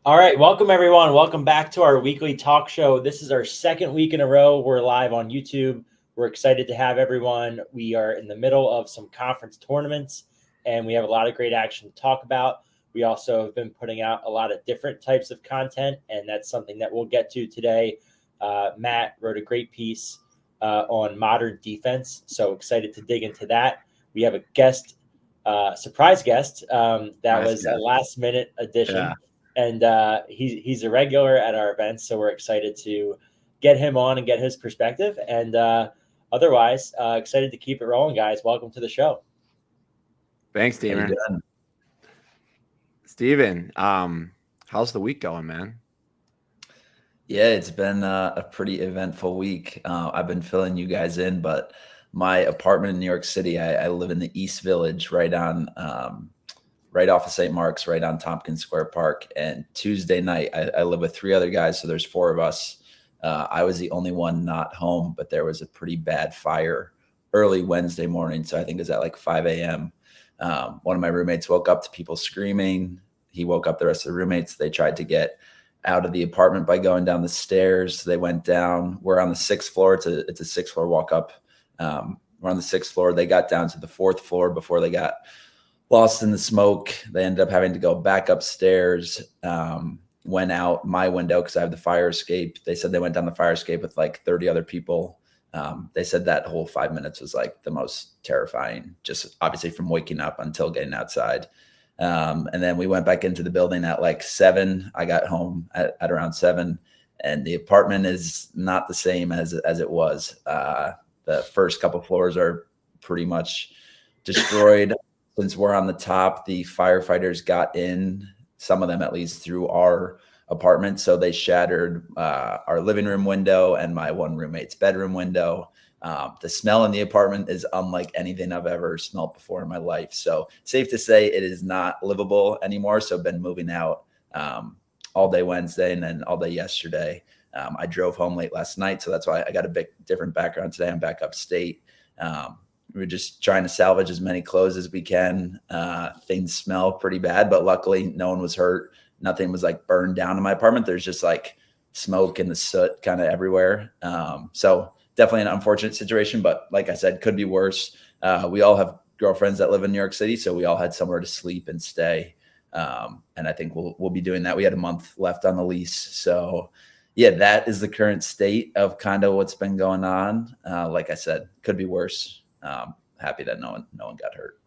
All right, welcome everyone. Welcome back to our weekly talk show. This is our second week in a row. We're live on YouTube. We're excited to have everyone. We are in the middle of some conference tournaments, and we have a lot of great action to talk about. We also have been putting out a lot of different types of content, and that's something that we'll get to today. Matt wrote a great piece on modern defense, so excited to dig into that. We have a guest, surprise guest, that was a last-minute addition. Yeah. And he's a regular at our events, so we're excited to get him on and get his perspective. And otherwise, excited to keep it rolling, guys. Welcome to the show. Thanks, Deemer. Steven, how's the week going, man? Yeah, it's been a pretty eventful week. I've been filling you guys in, but my apartment in New York City, I live in the East Village, right off of St. Mark's, right on Tompkins Square Park. And Tuesday night, I live with three other guys, so there's four of us. I was the only one not home, but there was a pretty bad fire early Wednesday morning. So I think it was at like 5 a.m. One of my roommates woke up to people screaming. He woke up the rest of the roommates. They tried to get out of the apartment by going down the stairs. They went down. We're on the 6th floor. It's a 6th-floor walk up. We're on the 6th floor. They got down to the 4th floor before they got lost in the smoke. They ended up having to go back upstairs, went out my window because I have the fire escape. They said they went down the fire escape with like 30 other people. They said that whole 5 minutes was like the most terrifying, just obviously from waking up until getting outside. And then we went back into the building at like 7. I got home at around 7, and the apartment is not the same as it was. The first couple floors are pretty much destroyed. Since we're on the top, the firefighters got in, some of them at least, through our apartment. So they shattered our living room window and my one roommate's bedroom window. The smell in the apartment is unlike anything I've ever smelled before in my life. So safe to say it is not livable anymore. So I've been moving out all day Wednesday and then all day yesterday. I drove home late last night. So that's why I got a bit different background today. I'm back upstate. We're just trying to salvage as many clothes as we can. Things smell pretty bad, but luckily no one was hurt. Nothing was like burned down in my apartment. There's just like smoke and the soot kind of everywhere. So definitely an unfortunate situation, but like I said, could be worse. We all have girlfriends that live in New York City, so we all had somewhere to sleep and stay. And I think we'll be doing that. We had a month left on the lease. So yeah, that is the current state of kind of what's been going on. Like I said, could be worse. Happy that no one got hurt.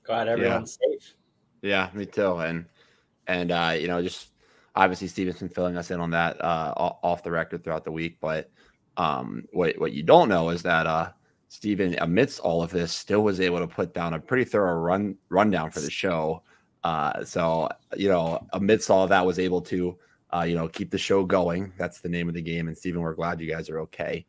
Glad everyone's safe. Yeah, me too. And just obviously Steven's been filling us in on that off the record throughout the week. But what you don't know is that Steven, amidst all of this, still was able to put down a pretty thorough rundown for the show. So amidst all of that, was able to keep the show going. That's the name of the game. And Steven, we're glad you guys are okay.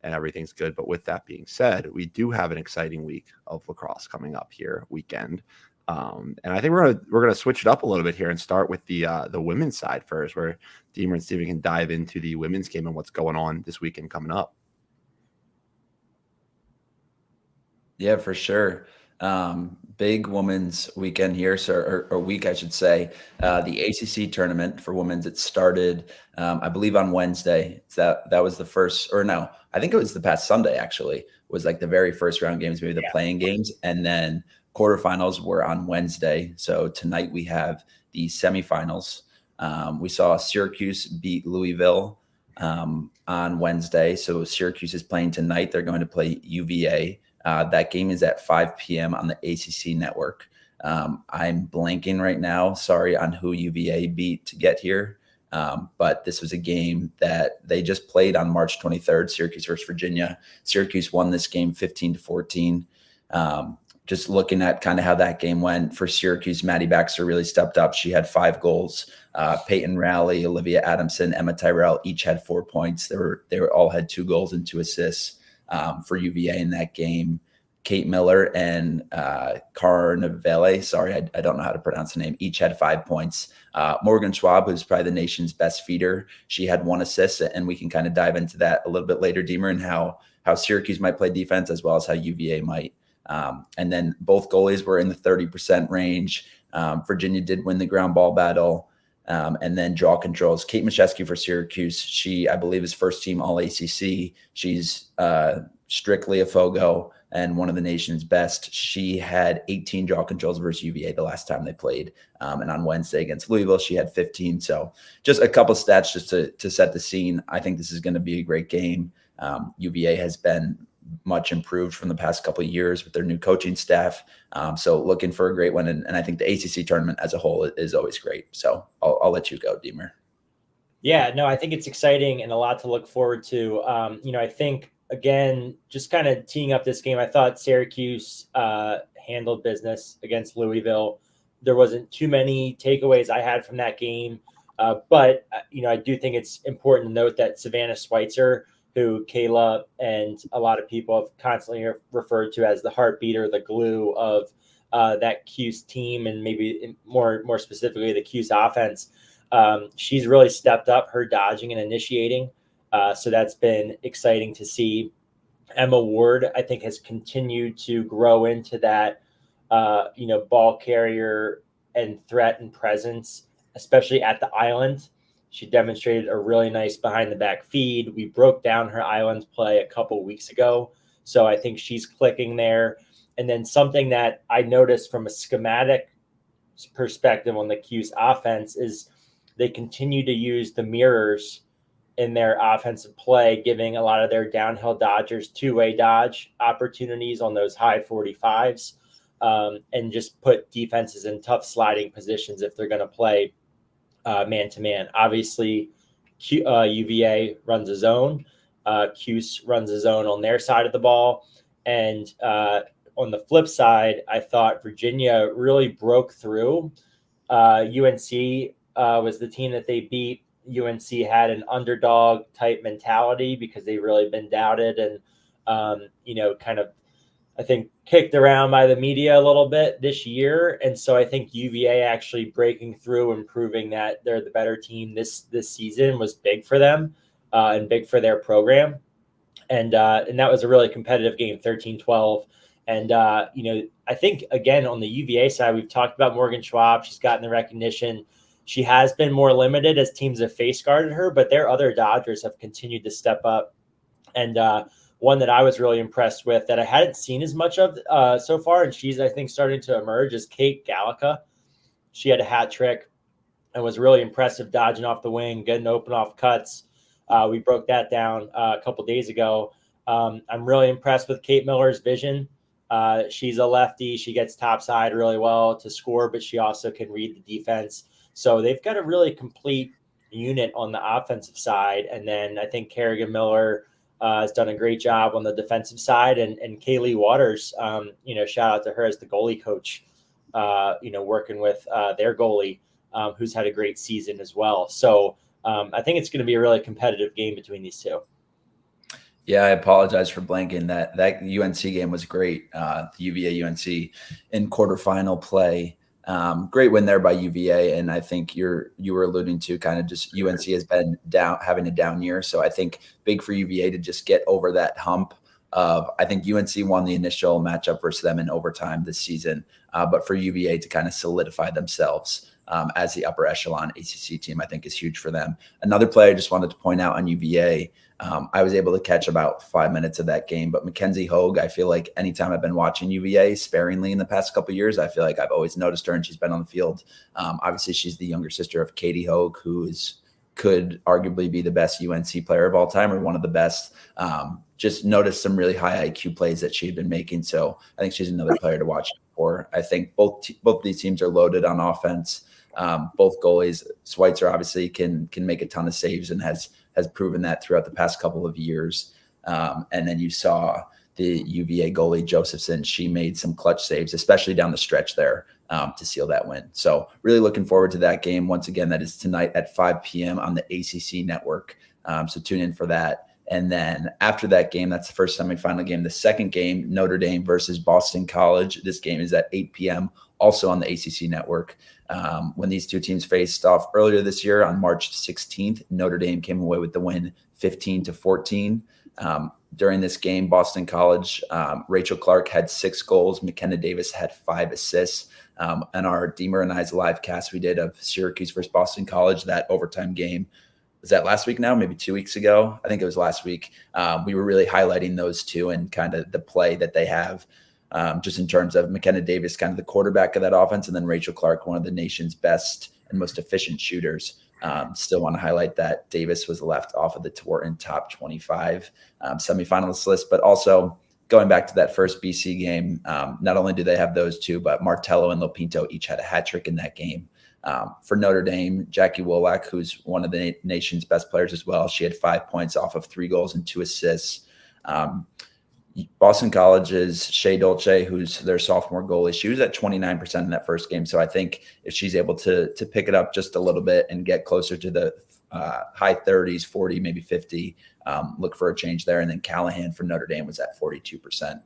And everything's good. But with that being said, we do have an exciting week of lacrosse coming up here weekend. And I think we're gonna switch it up a little bit here and start with the women's side first, where Deemer and Steven can dive into the women's game and what's going on this weekend coming up. Yeah, for sure. Big women's weekend here, or week, I should say. The ACC tournament for women's, it started, I believe, on Wednesday. That was the first, or no, I think it was the past Sunday, actually, was like the very first round games, maybe the playing games. And then quarterfinals were on Wednesday. So tonight we have the semifinals. We saw Syracuse beat Louisville on Wednesday. So Syracuse is playing tonight. They're going to play UVA. That game is at 5 p.m. on the ACC network. I'm blanking right now. Sorry on who UVA beat to get here. But this was a game that they just played on March 23rd, Syracuse versus Virginia. Syracuse won this game 15-14. Just looking at kind of how that game went for Syracuse, Maddie Baxter really stepped up. She had 5 goals. Peyton Rowley, Olivia Adamson, Emma Tyrell each had 4 points. They all had 2 goals and 2 assists for UVA in that game. Kate Muller and Carnevale, sorry, I don't know how to pronounce the name, each had 5 points. Morgan Schwab, who's probably the nation's best feeder, she had 1 assist, and we can kind of dive into that a little bit later, Deemer, and how Syracuse might play defense as well as how UVA might. And then both goalies were in the 30% range. Virginia did win the ground ball battle. And then draw controls. Kate Mashesky for Syracuse. She, I believe, is first team All ACC. She's strictly a FOGO and one of the nation's best. She had 18 draw controls versus UVA the last time they played. And on Wednesday against Louisville, she had 15. So just a couple stats just to set the scene. I think this is going to be a great game. UVA has been much improved from the past couple of years with their new coaching staff. So looking for a great one. And I think the ACC tournament as a whole is always great. So I'll let you go, Deemer. Yeah, no, I think it's exciting and a lot to look forward to. I think, again, just kind of teeing up this game, I thought Syracuse handled business against Louisville. There wasn't too many takeaways I had from that game. But I do think it's important to note that Savannah Schweitzer, who Kayla and a lot of people have constantly referred to as the heartbeat or the glue of that Cuse team, and maybe more specifically the Cuse offense. She's really stepped up her dodging and initiating. So that's been exciting to see. Emma Ward, I think, has continued to grow into that, ball carrier and threat and presence, especially at the island. She demonstrated a really nice behind the back feed. We broke down her island play a couple weeks ago. So I think she's clicking there. And then something that I noticed from a schematic perspective on the Cuse offense is they continue to use the mirrors in their offensive play, giving a lot of their downhill dodgers two-way dodge opportunities on those high 45s, and just put defenses in tough sliding positions if they're going to play man-to-man. Obviously, UVA runs a zone. Cuse runs a zone on their side of the ball. And on the flip side, I thought Virginia really broke through. UNC was the team that they beat. UNC had an underdog type mentality because they've really been doubted and, kind of, I think, kicked around by the media a little bit this year. And so I think UVA actually breaking through and proving that they're the better team this season was big for them and big for their program. And that was a really competitive game, 13-12. And, I think, again, on the UVA side, we've talked about Morgan Schwab. She's gotten the recognition. She has been more limited as teams have face guarded her, but their other Dodgers have continued to step up. And one that I was really impressed with that I hadn't seen as much of so far, and she's, I think, starting to emerge, is Kate Gallica. She had a hat trick and was really impressive dodging off the wing, getting open off cuts. We broke that down a couple days ago. I'm really impressed with Kate Miller's vision. She's a lefty. She gets topside really well to score, but she also can read the defense. So they've got a really complete unit on the offensive side. And then I think Kerrigan Miller has done a great job on the defensive side. And Kaylee Waters, shout out to her as the goalie coach, working with their goalie, who's had a great season as well. So I think it's going to be a really competitive game between these two. Yeah, I apologize for blanking. That UNC game was great. The UVA UNC in quarterfinal play. Great win there by UVA. And I think you were alluding to kind of just UNC has been having a down year. So I think big for UVA to just get over that hump of, I think UNC won the initial matchup versus them in overtime this season. But for UVA to kind of solidify themselves as the upper echelon ACC team, I think is huge for them. Another play I just wanted to point out on UVA, I was able to catch about 5 minutes of that game, but Mackenzie Hogue, I feel like anytime I've been watching UVA sparingly in the past couple of years, I feel like I've always noticed her and she's been on the field. Obviously, she's the younger sister of Katie Hogue, who could arguably be the best UNC player of all time or one of the best. Just noticed some really high IQ plays that she had been making. So I think she's another player to watch for. I think both these teams are loaded on offense. Both goalies, Schweitzer obviously can make a ton of saves and has proven that throughout the past couple of years. And then you saw the UVA goalie Josephson. She made some clutch saves, especially down the stretch there to seal that win. So really looking forward to that game. Once again, that is tonight at 5 p.m. on the ACC network. So tune in for that. And then after that game, that's the first semifinal game. The second game, Notre Dame versus Boston College. This game is at 8 p.m., also on the ACC network. When these two teams faced off earlier this year on March 16th, Notre Dame came away with the win 15-14. during this game, Boston College, Rachel Clark had 6 goals. McKenna Davis had 5 assists. And our Deemer and I's live cast we did of Syracuse versus Boston College, that overtime game, was that last week now? Maybe 2 weeks ago? I think it was last week. We were really highlighting those two and kind of the play that they have, just in terms of McKenna Davis, kind of the quarterback of that offense, and then Rachel Clark, one of the nation's best and most efficient shooters. Still want to highlight that Davis was left off of the Twarton top 25 semifinalist list, but also going back to that first BC game, not only do they have those two, but Martello and Lopinto each had a hat trick in that game. For Notre Dame, Jackie Wolak, who's one of the nation's best players as well, she had 5 points off of 3 goals and 2 assists. Boston College's Shea Dolce, who's their sophomore goalie, she was at 29% in that first game. So I think if she's able to pick it up just a little bit and get closer to the high 30s, 40, maybe 50, look for a change there. And then Callahan for Notre Dame was at 42%.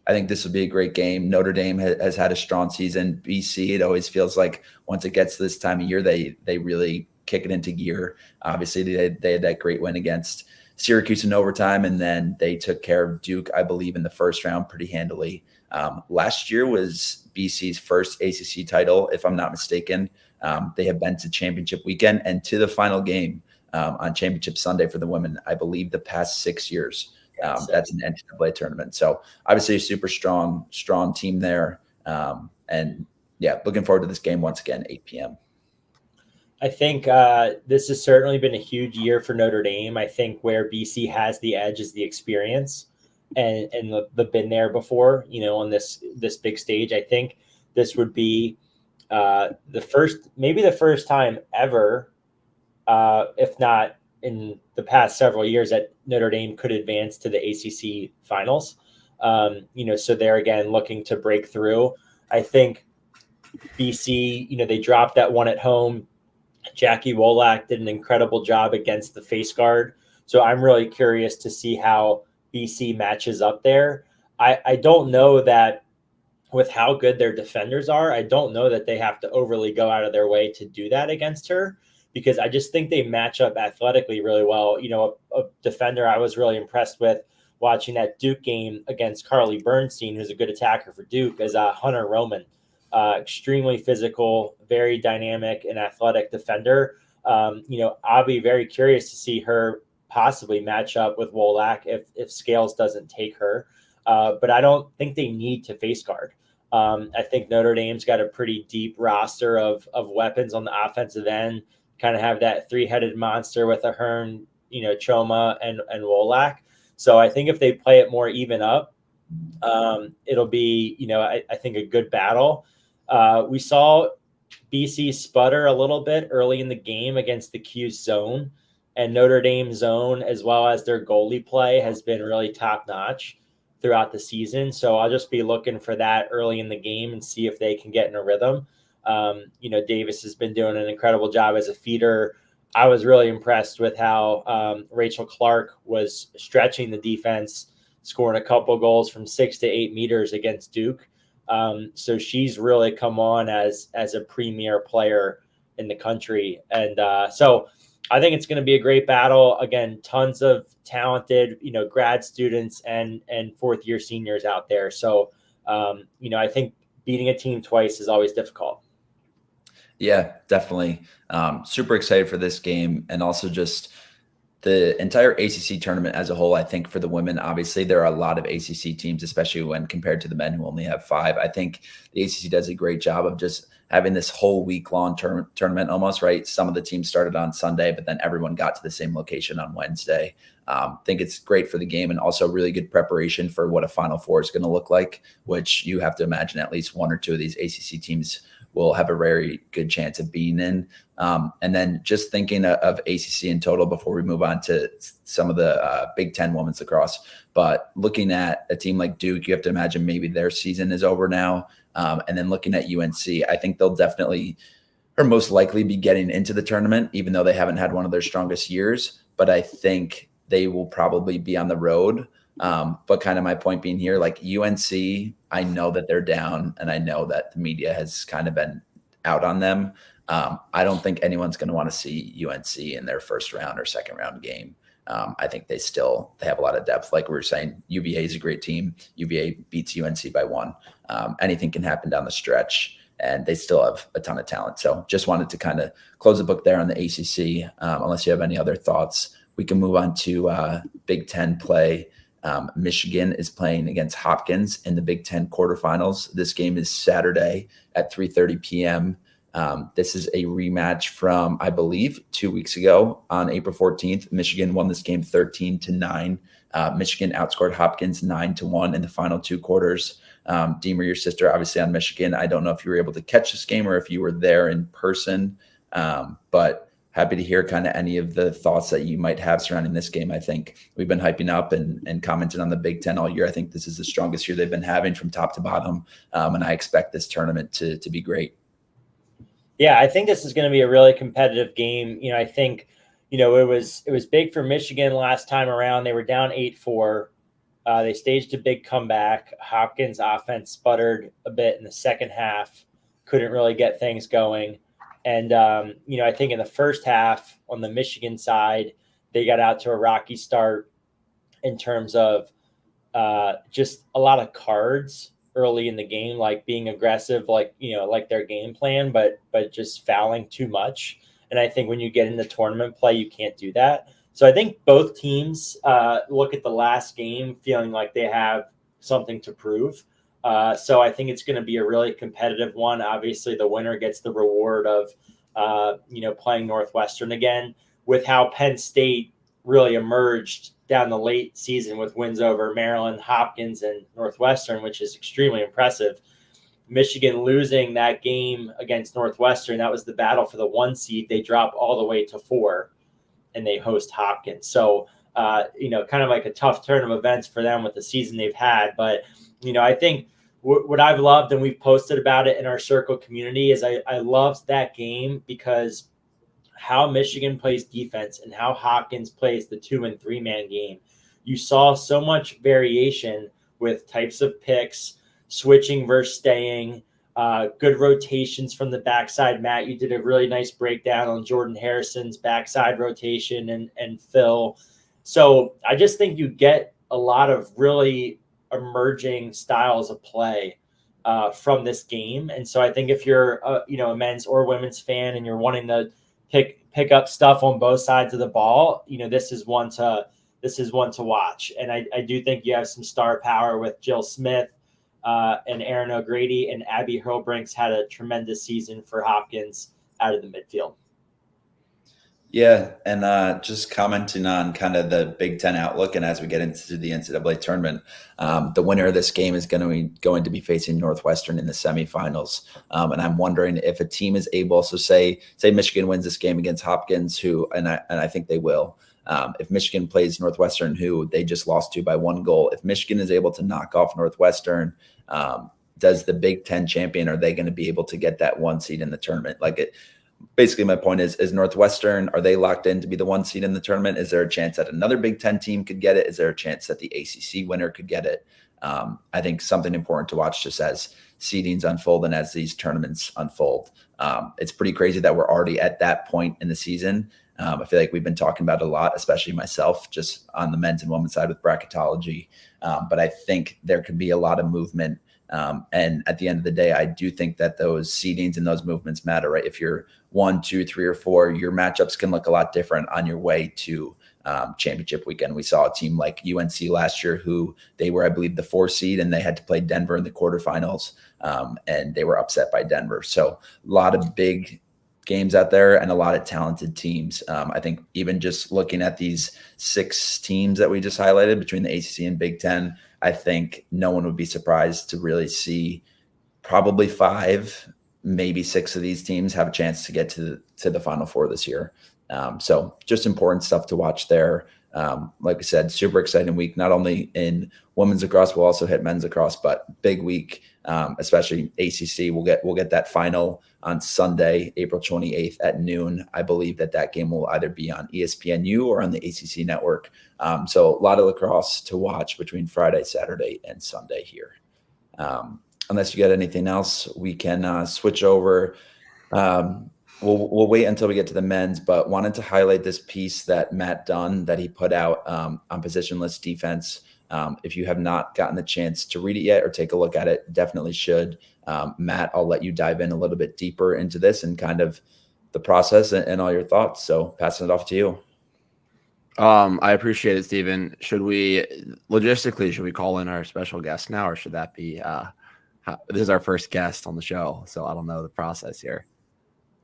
I think this would be a great game. Notre Dame has had a strong season. BC, it always feels like once it gets this time of year, they really kick it into gear. Obviously, they had that great win against Syracuse in overtime, and then they took care of Duke, I believe, in the first round pretty handily. Last year was BC's first ACC title, if I'm not mistaken. They have been to championship weekend and to the final game on championship Sunday for the women, I believe, the past 6 years. That's an NCAA tournament. So obviously a super strong team there. And yeah, looking forward to this game once again, 8 p.m. I think this has certainly been a huge year for Notre Dame. I think where BC has the edge is the experience and the been there before, on this big stage. I think this would be the first time ever, if not in the past several years, that Notre Dame could advance to the ACC finals. So they're again looking to break through. I think BC, they dropped that one at home. Jackie Wolak did an incredible job against the face guard. So I'm really curious to see how BC matches up there. I don't know that with how good their defenders are, I don't know that they have to overly go out of their way to do that against her, because I just think they match up athletically really well. A defender I was really impressed with watching that Duke game against Carly Bernstein, who's a good attacker for Duke, is Hunter Roman. Extremely physical, very dynamic and athletic defender. I'll be very curious to see her possibly match up with Wolak if Scales doesn't take her. But I don't think they need to face guard. I think Notre Dame's got a pretty deep roster of weapons on the offensive end, kind of have that 3-headed monster with Ahern, Choma and Wolak. So I think if they play it more even up, it'll be, I think a good battle. We saw BC sputter a little bit early in the game against the Q's zone, and Notre Dame zone, as well as their goalie play, has been really top notch throughout the season. So I'll just be looking for that early in the game and see if they can get in a rhythm. Davis has been doing an incredible job as a feeder. I was really impressed with how Rachel Clark was stretching the defense, scoring a couple goals from 6 to 8 meters against Duke. So she's really come on as a premier player in the country. And so I think it's going to be a great battle. Again, tons of talented, grad students and fourth-year seniors out there. So, I think beating a team twice is always difficult. Yeah, definitely. Super excited for this game, and also just the entire ACC tournament as a whole. I think for the women, obviously there are a lot of ACC teams, especially when compared to the men who only have 5. I think the ACC does a great job of just having this whole week-long tournament almost, right? Some of the teams started on Sunday, but then everyone got to the same location on Wednesday. I think it's great for the game, and also really good preparation for what a Final Four is going to look like, which you have to imagine at least 1 or 2 of these ACC teams will have a very good chance of being in. And then just thinking of ACC in total before we move on to some of the Big Ten women's lacrosse, but looking at a team like Duke, you have to imagine maybe their season is over now. And then looking at UNC, I think they'll definitely or most likely be getting into the tournament, even though they haven't had one of their strongest years. But I think they will probably be on the road. But kind of my point being here, like UNC, I know that they're down, and I know that the media has kind of been out on them. I don't think anyone's going to want to see UNC in their first round or second round game. I think they have a lot of depth. Like we were saying, UVA is a great team. UVA beats UNC by 1. Anything can happen down the stretch, and they still have a ton of talent. So just wanted to kind of close the book there on the ACC. Unless you have any other thoughts, we can move on to Big Ten play. Michigan is playing against Hopkins in the Big Ten quarterfinals. This game is Saturday at 3:30 p.m. This is a rematch from, I believe, 2 weeks ago on April 14th. Michigan won this game 13-9. Michigan outscored Hopkins 9-1 in the final 2 quarters. Deemer, your sister, obviously on Michigan. I don't know if you were able to catch this game or if you were there in person, but happy to hear kind of any of the thoughts that you might have surrounding this game. I think we've been hyping up and commenting on the Big Ten all year. I think this is the strongest year they've been having from top to bottom, and I expect this tournament to be great. Yeah, I think this is going to be a really competitive game. I think, it was big for Michigan last time around. They were down 8-4. They staged a big comeback. Hopkins' offense sputtered a bit in the second half, couldn't really get things going. And, I think in the first half on the Michigan side, they got out to a rocky start in terms of just a lot of cards early in the game, like being aggressive, like their game plan, but just fouling too much. And I think when you get into tournament play, you can't do that. So I think both teams look at the last game feeling like they have something to prove. So I think it's going to be a really competitive one. Obviously, the winner gets the reward of, playing Northwestern again. With how Penn State really emerged down the late season with wins over Maryland, Hopkins, and Northwestern, which is extremely impressive. Michigan losing that game against Northwestern, that was the battle for the 1 seed. They drop all the way to 4, and they host Hopkins. So, kind of like a tough turn of events for them with the season they've had. But, I think what I've loved, and we've posted about it in our circle community, is I loved that game because how Michigan plays defense and how Hopkins plays the 2- and 3-man game. You saw so much variation with types of picks, switching versus staying, good rotations from the backside. Matt, you did a really nice breakdown on Jordan Harrison's backside rotation and Phil. So I just think you get a lot of really emerging styles of play from this game. And so I think if you're a men's or women's fan and you're wanting to pick up stuff on both sides of the ball, this is one to watch. And I do think you have some star power with Jill Smith and Erin O'Grady, and Abby Hurlbrink's had a tremendous season for Hopkins out of the midfield. Yeah, and just commenting on kind of the Big Ten outlook, and as we get into the NCAA tournament, the winner of this game is going to be facing Northwestern in the semifinals. And I'm wondering if a team is able, so say Michigan wins this game against Hopkins, and I think they will. If Michigan plays Northwestern, who they just lost to by 1 goal, if Michigan is able to knock off Northwestern, does the Big Ten champion, are they going to be able to get that 1 seed in the tournament? Basically, my point is Northwestern, are they locked in to be the 1 seed in the tournament? Is there a chance that another Big Ten team could get it? Is there a chance that the ACC winner could get it? I think something important to watch just as seedings unfold and as these tournaments unfold. It's pretty crazy that we're already at that point in the season. I feel like we've been talking about it a lot, especially myself, just on the men's and women's side with bracketology. But I think there could be a lot of movement. And at the end of the day, I do think that those seedings and those movements matter, right? If you're 1, 2, 3, or 4, your matchups can look a lot different on your way to championship weekend. We saw a team like UNC last year who they were, I believe, the 4 seed, and they had to play Denver in the quarterfinals, and they were upset by Denver. So a lot of big games out there and a lot of talented teams. I think even just looking at these 6 teams that we just highlighted between the ACC and Big Ten, I think no one would be surprised to really see probably 5, maybe 6 of these teams have a chance to get to the Final Four this year. So just important stuff to watch there. Like we said, super exciting week, not only in women's lacrosse, we'll also hit men's lacrosse, but big week, especially ACC. We'll get that final on Sunday, April 28th at noon. I believe that game will either be on ESPNU or on the ACC network. So a lot of lacrosse to watch between Friday, Saturday, and Sunday here. Unless you got anything else, we can switch over. We'll wait until we get to the men's, but wanted to highlight this piece that Matt Dunn that he put out on positionless defense. If you have not gotten the chance to read it yet or take a look at it, definitely should. Matt, I'll let you dive in a little bit deeper into this and kind of the process and all your thoughts. So passing it off to you. I appreciate it, Stephen. Should we call in our special guest now, or should that be this is our first guest on the show, so I don't know the process here.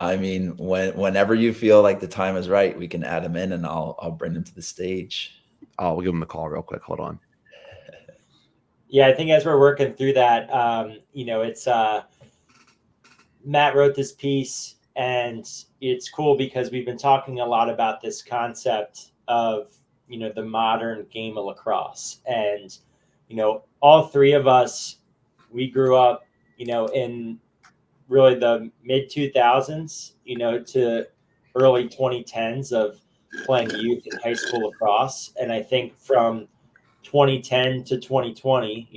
I mean, whenever you feel like the time is right, we can add him in and I'll bring him to the stage. Oh, we'll give him a call real quick. Hold on. Yeah, I think as we're working through that, it's Matt wrote this piece, and it's cool because we've been talking a lot about this concept of, the modern game of lacrosse. And, all three of us, we grew up, in really the mid 2000s, to early 2010s of playing youth and high school lacrosse. And I think from 2010 to 2020,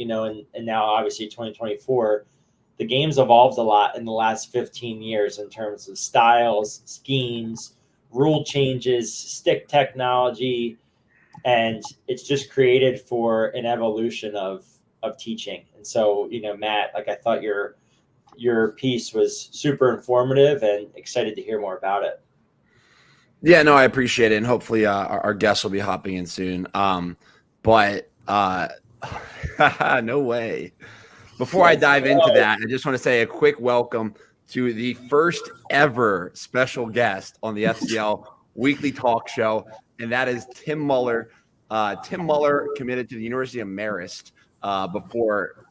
and now obviously 2024, the game's evolved a lot in the last 15 years in terms of styles, schemes, rule changes, stick technology, and it's just created for an evolution of teaching. And so, Matt, I thought your piece was super informative and excited to hear more about it. Yeah, no, I appreciate it. And hopefully our guests will be hopping in soon. But no way. Before I dive into that, I just want to say a quick welcome to the first ever special guest on the FCL weekly talk show, and that is Tim Muller. Tim Muller committed to the University of Marist before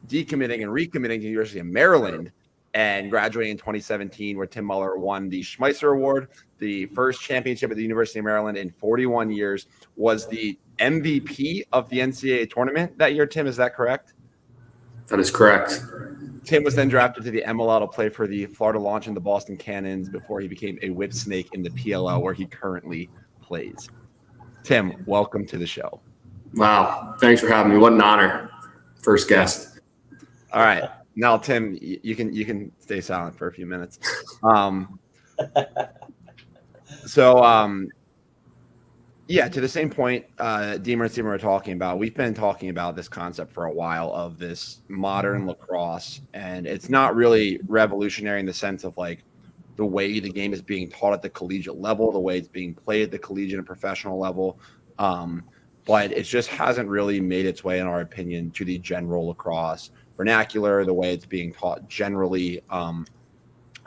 decommitting and recommitting to the University of Maryland and graduating in 2017, where Tim Muller won the Schmeisser Award, the first championship at the University of Maryland in 41 years, was the MVP of the NCAA tournament that year. Tim, is that correct? That is correct. Tim was then drafted to the MLL to play for the Florida Launch and the Boston Cannons before he became a whip snake in the PLL, where he currently plays. Tim, welcome to the show. Wow. Thanks for having me. What an honor. First guest. All right. Now, Tim, you can stay silent for a few minutes. Yeah, to the same point, Deemer and Stephen were talking about, we've been talking about this concept for a while of this modern lacrosse, and it's not really revolutionary in the sense of the way the game is being taught at the collegiate level, the way it's being played at the collegiate and professional level, but it just hasn't really made its way, in our opinion, to the general lacrosse vernacular, the way it's being taught generally.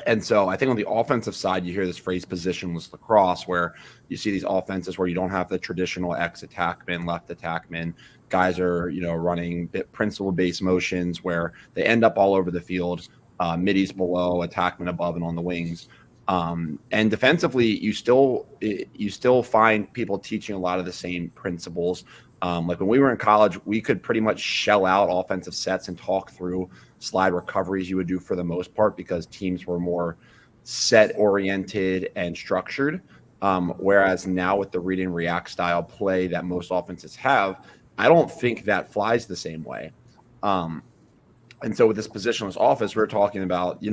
And so I think on the offensive side, you hear this phrase positionless lacrosse, where you see these offenses where you don't have the traditional X attackman, left attackman. Guys are, running principle-based motions where they end up all over the field, middies below, attackman above and on the wings. And defensively, you still find people teaching a lot of the same principles. Like when we were in college, we could pretty much shell out offensive sets and talk through slide recoveries you would do for the most part, because teams were more set oriented and structured. Whereas now with the read and react style play that most offenses have, I don't think that flies the same way. And so with this positionless offense, we're talking about,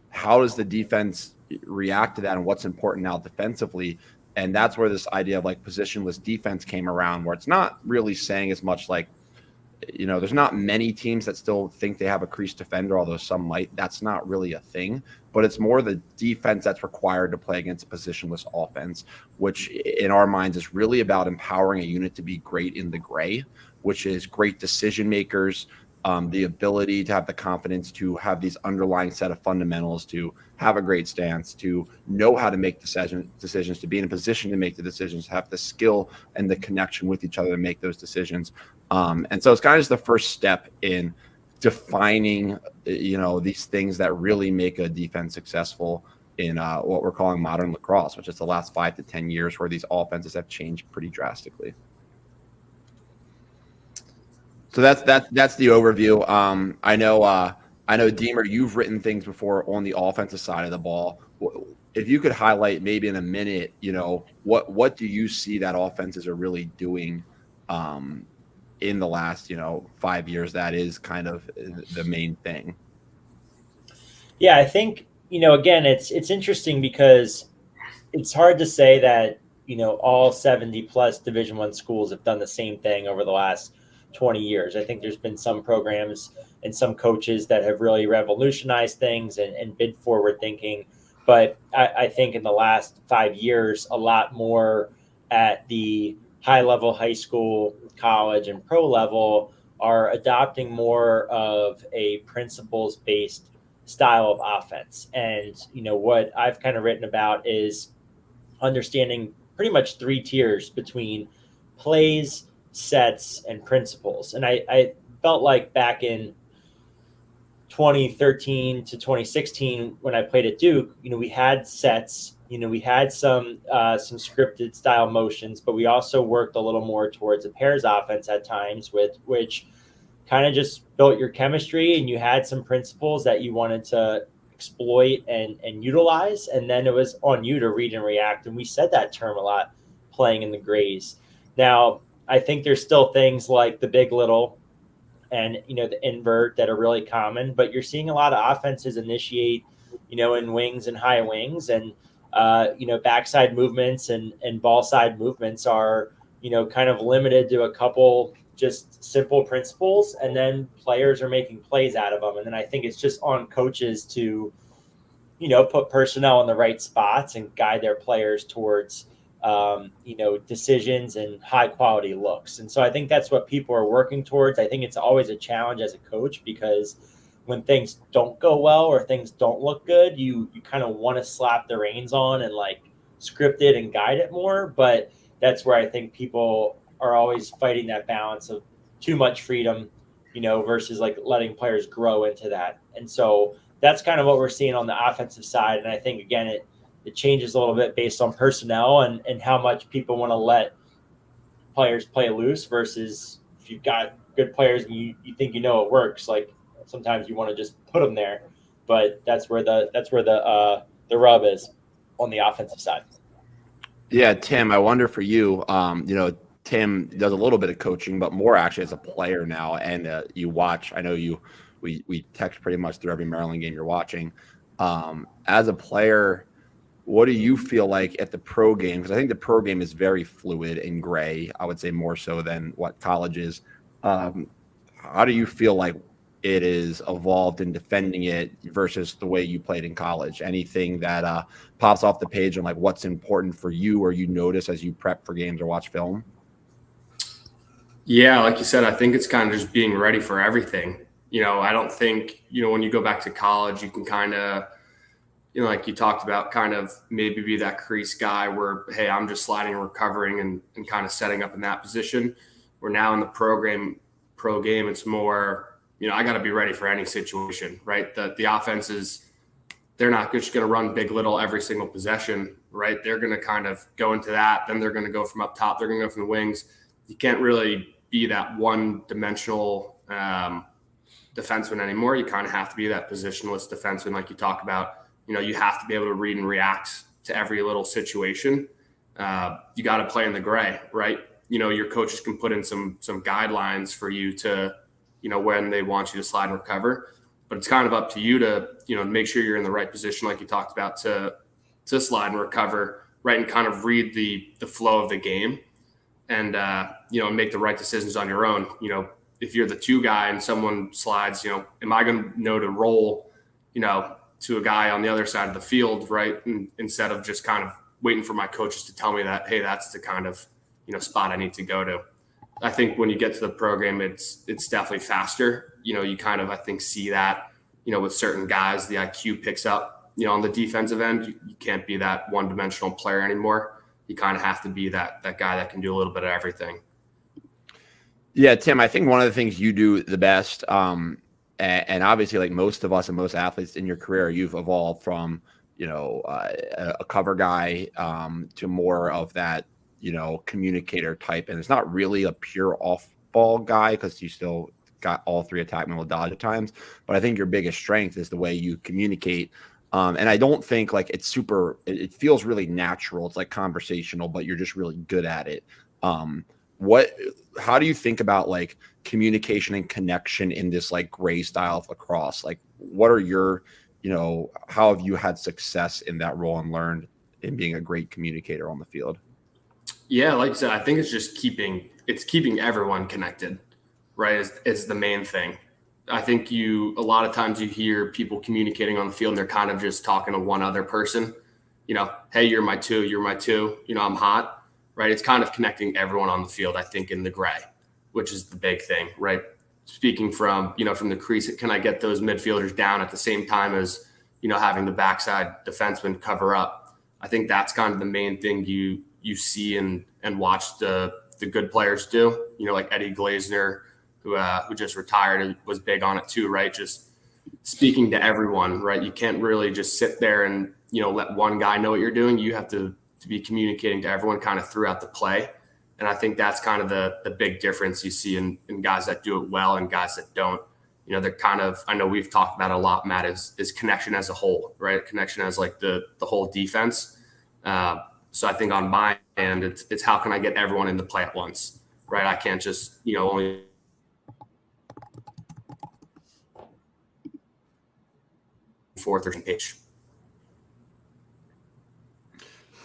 how does the defense react to that and what's important now defensively? And that's where this idea of positionless defense came around, where it's not really saying as much there's not many teams that still think they have a crease defender, although some might. That's not really a thing, but it's more the defense that's required to play against a positionless offense, which in our minds is really about empowering a unit to be great in the gray, which is great decision makers, the ability to have the confidence to have these underlying set of fundamentals, to have a great stance, to know how to make decisions, to be in a position to make the decisions, have the skill and the connection with each other to make those decisions. And so it's kind of just the first step in defining, these things that really make a defense successful in what we're calling modern lacrosse, which is the last 5 to 10 years where these offenses have changed pretty drastically. So that's the overview. I know, Deemer, you've written things before on the offensive side of the ball. If you could highlight maybe in a minute, what do you see that offenses are really doing in the last, 5 years? That is kind of the main thing. Yeah, I think again, it's interesting because it's hard to say that, all 70 plus Division I schools have done the same thing over the last 20 years. I think there's been some programs and some coaches that have really revolutionized things and been forward thinking. But I think in the last 5 years, a lot more at the high level, high school, college, and pro level are adopting more of a principles based style of offense. And, what I've kind of written about is understanding pretty much 3 tiers between plays, sets, and principles. And I felt like back in 2013 to 2016 when I played at Duke, we had sets, we had some scripted style motions, but we also worked a little more towards a pairs offense at times, with which kind of just built your chemistry, and you had some principles that you wanted to exploit and utilize, and then it was on you to read and react. And we said that term a lot playing in the Grays. Now I think there's still things like the big little and the invert that are really common, but you're seeing a lot of offenses initiate in wings and high wings, and backside movements and ball side movements are kind of limited to a couple just simple principles, and then players are making plays out of them. And then I think it's just on coaches to put personnel in the right spots and guide their players towards decisions and high quality looks. And so I think that's what people are working towards. I think it's always a challenge as a coach, because when things don't go well or things don't look good, you kind of want to slap the reins on and like script it and guide it more. But that's where I think people are always fighting that balance of too much freedom, versus like letting players grow into that. And so that's kind of what we're seeing on the offensive side. And I think, again, it changes a little bit based on personnel and how much people want to let players play loose, versus if you've got good players and you think it works, like sometimes you want to just put them there. But that's where the rub is on the offensive side. Yeah, Tim, I wonder for you, Tim does a little bit of coaching, but more actually as a player now. And you watch, I know we text pretty much through every Maryland game you're watching. As a player, what do you feel like at the pro game? Because I think the pro game is very fluid and gray, I would say more so than what college is. How do you feel like it is evolved in defending it versus the way you played in college? Anything that pops off the page and like what's important for you or you notice as you prep for games or watch film? Yeah, like you said, I think it's kind of just being ready for everything. I don't think, when you go back to college, you can kind of, like you talked about, kind of maybe be that crease guy where, hey, I'm just sliding and recovering and kind of setting up in that position. Where now in the pro game, it's more, I got to be ready for any situation, right? The offenses, they're not just going to run big little every single possession, right? They're going to kind of go into that. Then they're going to go from up top. They're going to go from the wings. You can't really be that one-dimensional defenseman anymore. You kind of have to be that positionless defenseman, like you talk about. You have to be able to read and react to every little situation. You got to play in the gray, right? Your coaches can put in some guidelines for you to, when they want you to slide and recover, but it's kind of up to you to, make sure you're in the right position, like you talked about, to slide and recover, right, and kind of read the flow of the game, and make the right decisions on your own. If you're the 2 guy and someone slides, am I going to know to roll, to a guy on the other side of the field, right? And instead of just kind of waiting for my coaches to tell me that, hey, that's the kind of, spot I need to go to. I think when you get to the program, it's definitely faster. You kind of, I think, see that, with certain guys, the IQ picks up, on the defensive end. You can't be that one-dimensional player anymore. You kind of have to be that guy that can do a little bit of everything. Yeah, Tim, I think one of the things you do the best, and obviously, like most of us and most athletes in your career, you've evolved from, a cover guy to more of that, communicator type. And it's not really a pure off-ball guy because you still got all 3 attack modalities at times. But I think your biggest strength is the way you communicate. And I don't think like it feels really natural. It's like conversational, but you're just really good at it. How do you think about like communication and connection in this like gray style of lacrosse? Like, what are your how have you had success in that role and learned in being a great communicator on the field? Yeah, like I said, I think it's just keeping everyone connected, right? Is the main thing. I think a lot of times you hear people communicating on the field and they're kind of just talking to one other person, hey, you're my two, I'm hot, right? It's kind of connecting everyone on the field, I think, in the gray, which is the big thing, right? Speaking from the crease, can I get those midfielders down at the same time as, having the backside defenseman cover up? I think that's kind of the main thing you see and watch the good players do, like Eddie Glazner, who just retired and was big on it too, right? Just speaking to everyone, right? You can't really just sit there and, let one guy know what you're doing. You have to be communicating to everyone kind of throughout the play. And I think that's kind of the big difference you see in guys that do it well and guys that don't. They're kind of, I know we've talked about a lot, Matt, is connection as a whole, right? Connection as like the whole defense. So I think on my end, it's how can I get everyone into play at once, right? I can't just, only fourth or page.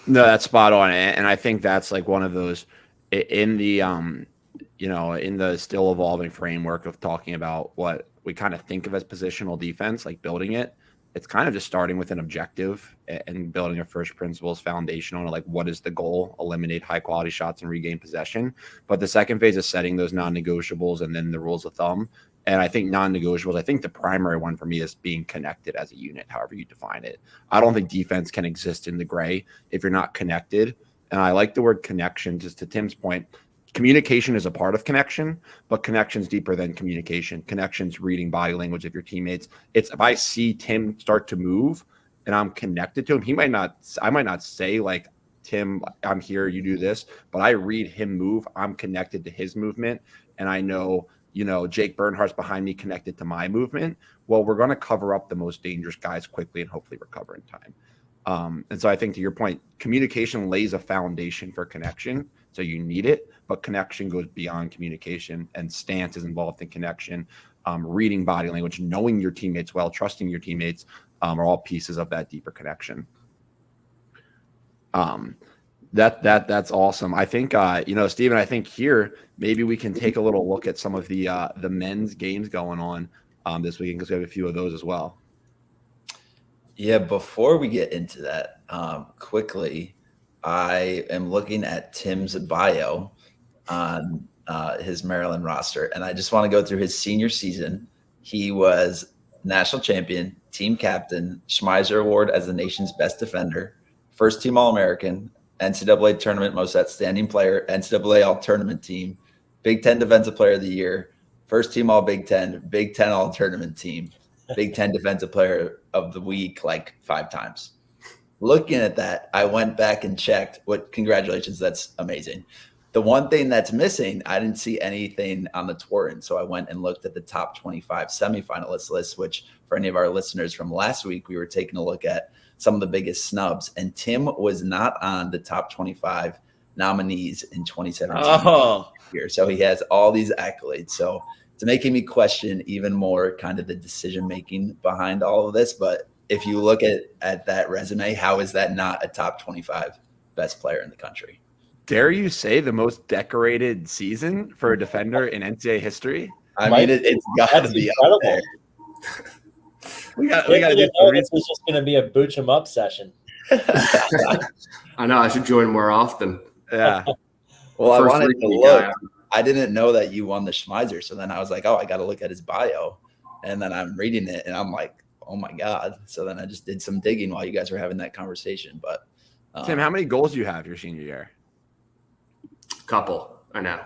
No, that's spot on. And I think that's like one of those in the, in the still evolving framework of talking about what we kind of think of as positional defense, like building it. It's kind of just starting with an objective and building a first principles foundation on like, what is the goal? Eliminate high quality shots and regain possession. But the second phase is setting those non-negotiables and then the rules of thumb. And I think non-negotiables, I think the primary one for me is being connected as a unit, however you define it. I don't think defense can exist in the gray if you're not connected. And I like the word connection, just to Tim's point. Communication is a part of connection, but connection's deeper than communication. Connection's reading body language of your teammates. It's if I see Tim start to move and I'm connected to him, I might not say like, Tim, I'm here, you do this, but I read him move. I'm connected to his movement. And I know, Jake Bernhardt's behind me connected to my movement. Well, we're going to cover up the most dangerous guys quickly and hopefully recover in time. And so I think to your point, communication lays a foundation for connection. So you need it, but connection goes beyond communication, and stance is involved in connection. Reading body language, knowing your teammates well, trusting your teammates are all pieces of that deeper connection. That's awesome. I think, Stephen, I think here, maybe we can take a little look at some of the men's games going on this weekend, because we have a few of those as well. Yeah, before we get into that, quickly, I am looking at Tim's bio on his Maryland roster, and I just want to go through his senior season. He was national champion, team captain, Schmeiser Award as the nation's best defender, first team All-American, NCAA tournament most outstanding player, NCAA All-Tournament team, Big Ten Defensive Player of the Year, first team All-Big Ten, Big Ten All-Tournament team, Big Ten Defensive Player of the Week like 5 times. Looking at that, I went back and checked. Congratulations, that's amazing. The one thing that's missing, I didn't see anything on the Twitter, so I went and looked at the top 25 semifinalist list, which for any of our listeners from last week, we were taking a look at some of the biggest snubs, and Tim was not on the top 25 nominees in 2017 year. So he has all these accolades. So it's making me question even more kind of the decision-making behind all of this. But if you look at that resume, how is that not a top 25 best player in the country? Dare you say the most decorated season for a defender in NCAA history? I mean, it's got to be up there. We got to do this is just going to be a booch 'em up session. I know. I should join more often. Yeah. Well, I wanted to look. I didn't know that you won the Schmeiser, so then I was like, oh, I got to look at his bio, and then I'm reading it, and I'm like, oh my God. So then I just did some digging while you guys were having that conversation. But Tim, how many goals do you have your senior year? Couple, I know.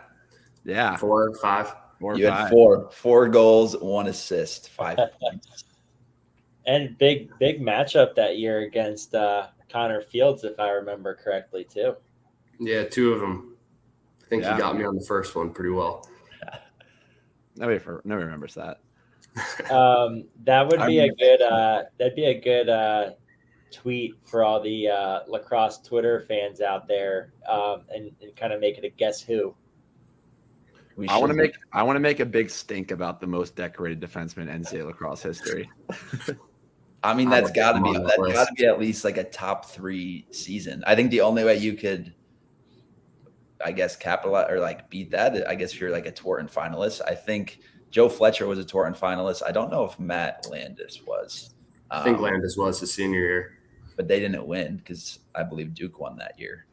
Yeah. 4 or 5. You had 4 goals, 1 assist, 5 points. And big matchup that year against Connor Fields, if I remember correctly, too. Yeah, 2 of them. I think he got me on the first one pretty well. Nobody remembers that. That would be that'd be a good tweet for all the lacrosse Twitter fans out there, and kind of make it a guess who. I want to make a big stink about the most decorated defenseman in NCAA lacrosse history. I mean, I that's would got put to him be on that list. at least like a top 3 season. I think the only way you could, I guess, capitalize or like beat that, I guess, if you're like a Torton finalist. I think Joe Fletcher was a Torton finalist. I don't know if Matt Landis was. I think Landis was his senior year, but they didn't win because I believe Duke won that year.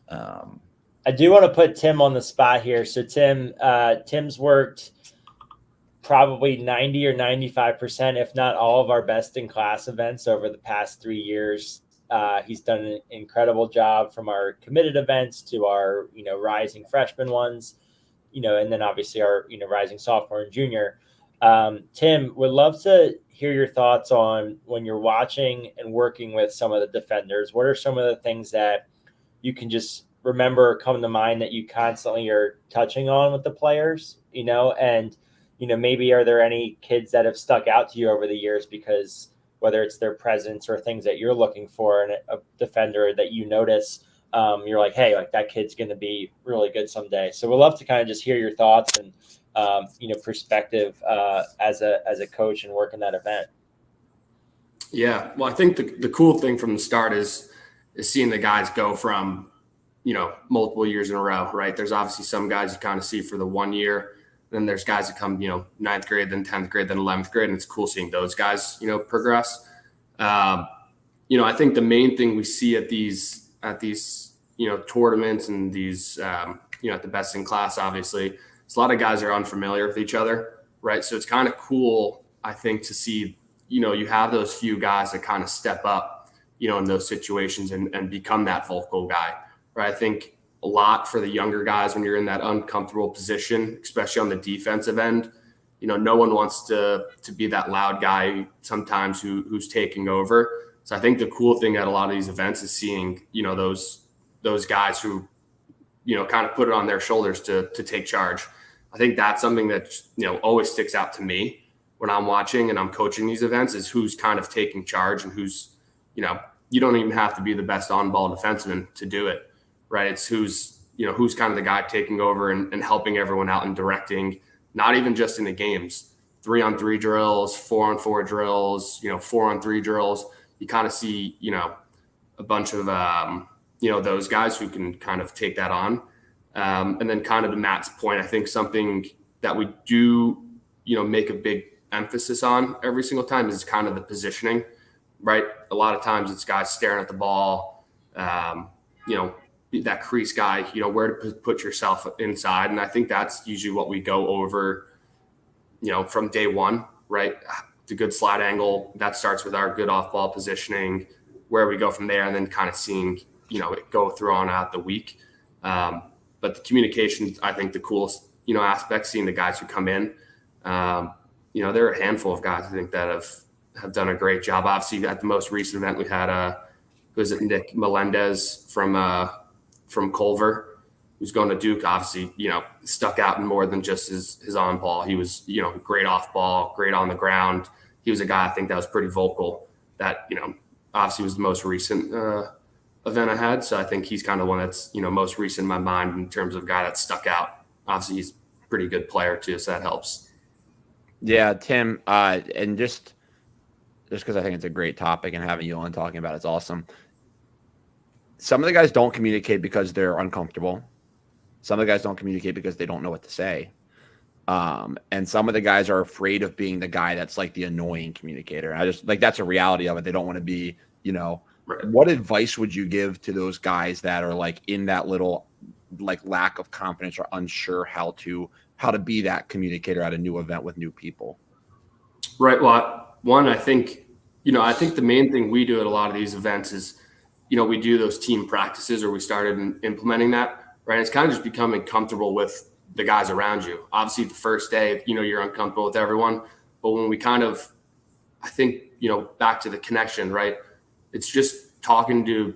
I do want to put Tim on the spot here. So Tim's worked probably 90 or 95%, if not all of our best in class events over the past 3 years. He's done an incredible job from our committed events to our, rising freshman ones, and then obviously our, rising sophomore and junior. Tim, would love to hear your thoughts on when you're watching and working with some of the defenders. What are some of the things that you can just remember or come to mind that you constantly are touching on with the players, and, maybe are there any kids that have stuck out to you over the years because whether it's their presence or things that you're looking for in a defender that you notice, you're like, hey, like that kid's going to be really good someday. So we'd love to kind of just hear your thoughts and, perspective as a coach and work in that event. Yeah. Well, I think the cool thing from the start is seeing the guys go from, multiple years in a row, right? There's obviously some guys you kind of see for the 1 year. Then there's guys that come, 9th grade, then 10th grade, then 11th grade. And it's cool seeing those guys, progress. I think the main thing we see at these, tournaments and these, at the best in class, obviously, it's a lot of guys are unfamiliar with each other, right? So it's kind of cool, I think, to see, you have those few guys that kind of step up, in those situations and become that vocal guy, right? I think a lot for the younger guys when you're in that uncomfortable position, especially on the defensive end, no one wants to be that loud guy sometimes who's taking over. So I think the cool thing at a lot of these events is seeing, those guys who, kind of put it on their shoulders to take charge. I think that's something that, always sticks out to me when I'm watching and I'm coaching these events is who's kind of taking charge and who's, you don't even have to be the best on-ball defenseman to do it, right? It's who's kind of the guy taking over and helping everyone out and directing, not even just in the games, 3-on-3 drills, 4-on-4 drills, 4-on-3 drills. You kind of see, a bunch of, those guys who can kind of take that on. And then kind of to Matt's point, I think something that we do, make a big emphasis on every single time is kind of the positioning, right? A lot of times it's guys staring at the ball, that crease guy, where to put yourself inside. And I think that's usually what we go over, from day one, right? The good slide angle, that starts with our good off ball positioning, where we go from there, and then kind of seeing, it go through on out the week. But the communication, I think the coolest, aspect, seeing the guys who come in, there are a handful of guys I think that have done a great job. Obviously at the most recent event we had, was it Nick Melendez from Culver, who's going to Duke, obviously, stuck out in more than just his on ball. He was, great off ball, great on the ground. He was a guy I think that was pretty vocal that, obviously was the most recent event I had. So I think he's kind of one that's, most recent in my mind in terms of a guy that stuck out. Obviously he's a pretty good player too, so that helps. Yeah, Tim, and just because I think it's a great topic and having you on talking about it's awesome. Some of the guys don't communicate because they're uncomfortable. Some of the guys don't communicate because they don't know what to say. And some of the guys are afraid of being the guy that's like the annoying communicator. And I just like, that's a reality of it. They don't want to be, right. What advice would you give to those guys that are like in that little like lack of confidence or unsure how to be that communicator at a new event with new people? Right. Well, one, I think the main thing we do at a lot of these events is, we do those team practices, or we started implementing that, right? It's kind of just becoming comfortable with the guys around you. Obviously the first day, you're uncomfortable with everyone, but when we kind of, I think, back to the connection, right? It's just talking to,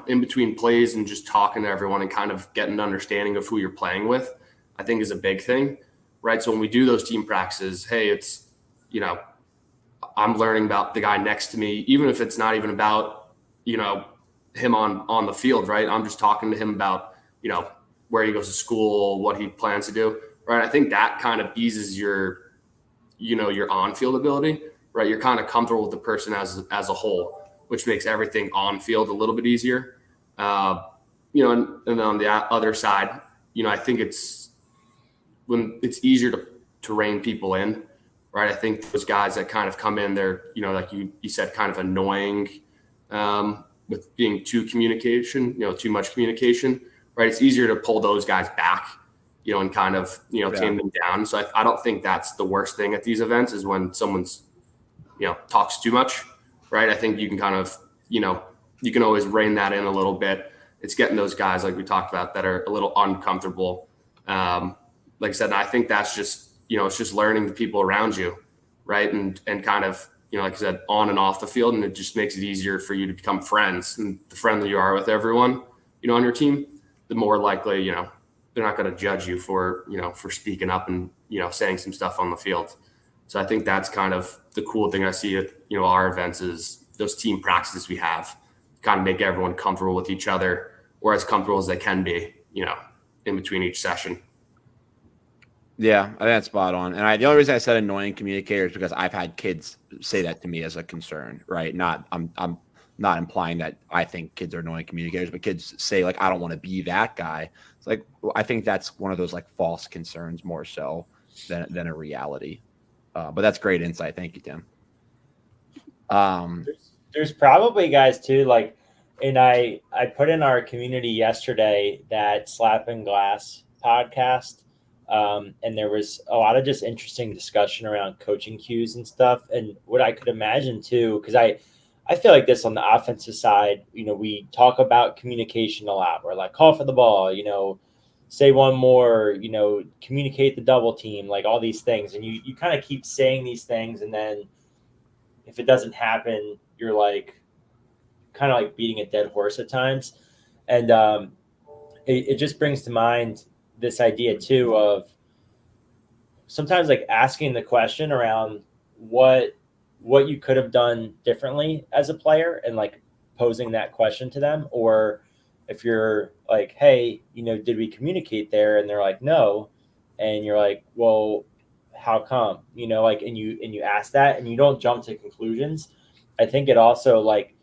in between plays and just talking to everyone and kind of getting an understanding of who you're playing with, I think is a big thing, right? So when we do those team practices, hey, it's, I'm learning about the guy next to me, even if it's not even about, him on the field, right? I'm just talking to him about, where he goes to school, what he plans to do, right? I think that kind of eases your on-field ability. right? You're kind of comfortable with the person as a whole, which makes everything on field a little bit easier. And then on the other side, I think it's easier to rein people in, right? I think those guys that kind of come in, they're, like you said, kind of annoying with being too much communication, right? It's easier to pull those guys back, and kind of, tame them down. So I don't think that's the worst thing at these events is when someone's, talks too much, right? I think you can kind of, you can always rein that in a little bit. It's getting those guys, like we talked about, that are a little uncomfortable. Like I said, I think that's just, it's just learning the people around you, right? And kind of, like I said, on and off the field, and it just makes it easier for you to become friends. And the friendlier you are with everyone, on your team, the more likely, they're not going to judge you for, for speaking up and, saying some stuff on the field. So I think that's kind of the cool thing I see at, our events is those team practices we have kind of make everyone comfortable with each other, or as comfortable as they can be, in between each session. Yeah, I think that's spot on. And the only reason I said annoying communicators because I've had kids say that to me as a concern, right? I'm not implying that I think kids are annoying communicators, but kids say like, I don't want to be that guy. It's like, I think that's one of those like false concerns more so than a reality. But that's great insight. Thank you, Tim. There's probably guys too, like, and I put in our community yesterday that Slap and Glass podcast. And there was a lot of just interesting discussion around coaching cues and stuff. And what I could imagine too, because I feel like this on the offensive side, we talk about communication a lot. We're like, call for the ball, say one more, communicate the double team, like all these things. And you kind of keep saying these things. And then if it doesn't happen, you're like kind of like beating a dead horse at times. And it just brings to mind this idea too of sometimes like asking the question around what you could have done differently as a player and like posing that question to them. Or if you're like, hey, did we communicate there? And they're like, no. And you're like, well, how come, like, and you ask that and you don't jump to conclusions. I think it also like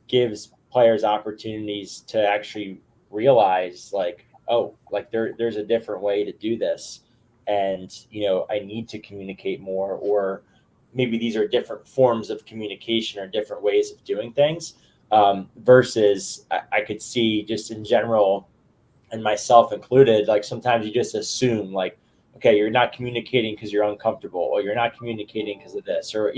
gives players opportunities to actually realize like, oh, like there's a different way to do this. And, I need to communicate more, or maybe these are different forms of communication or different ways of doing things. Versus I could see just in general, and myself included, like sometimes you just assume like, okay, you're not communicating because you're uncomfortable, or you're not communicating because of this, or,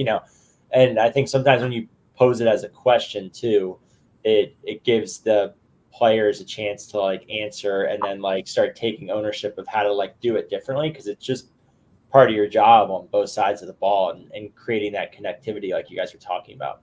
and I think sometimes when you pose it as a question too, it gives the players a chance to like answer and then like start taking ownership of how to like do it differently, because it's just part of your job on both sides of the ball and creating that connectivity like you guys were talking about.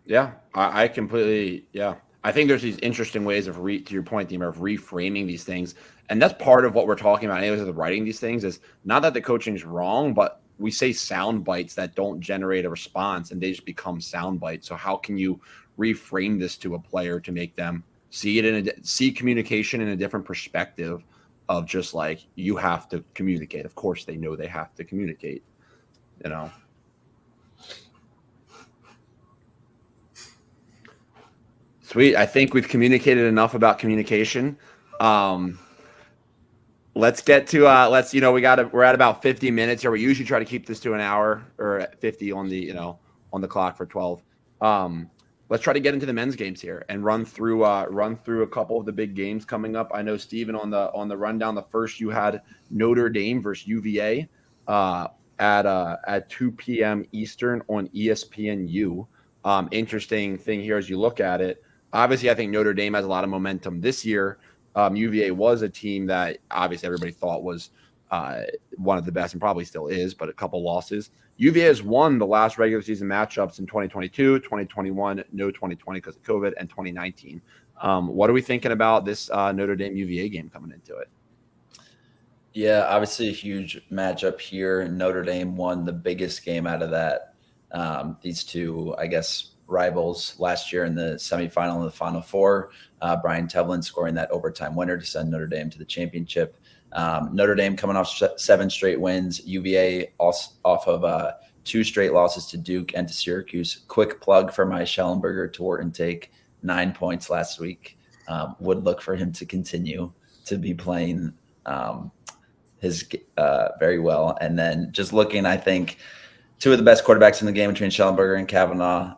Yeah, I completely, yeah. I think there's these interesting ways of to your point, Deemer, of reframing these things. And that's part of what we're talking about anyways with writing these things is not that the coaching is wrong, but we say sound bites that don't generate a response and they just become sound bites. So how can you reframe this to a player to make them see communication in a different perspective of just like, you have to communicate. Of course they know they have to communicate, Sweet. I think we've communicated enough about communication. Let's get to we're at about 50 minutes here. We usually try to keep this to an hour or 50 on the clock for 12. Let's try to get into the men's games here and run through a couple of the big games coming up. I know, Steven, on the rundown, the first you had Notre Dame versus UVA at 2 p.m. Eastern on ESPNU. Interesting thing here as you look at it. Obviously, I think Notre Dame has a lot of momentum this year. UVA was a team that obviously everybody thought was one of the best and probably still is, but a couple losses. UVA has won the last regular season matchups in 2022, 2021, no 2020 because of COVID, and 2019. What are we thinking about this Notre Dame UVA game coming into it? Yeah, obviously a huge matchup here. Notre Dame won the biggest game out of that. These two, I guess, rivals last year in the semifinal and the Final Four. Brian Tevlin scoring that overtime winner to send Notre Dame to the championship. Notre Dame coming off 7 straight wins. UVA off of 2 straight losses to Duke and to Syracuse. Quick plug for my Schellenberger to Wharton take, 9 points last week. Would look for him to continue to be playing his very well. And then just looking, I think 2 of the best quarterbacks in the game between Schellenberger and Kavanaugh.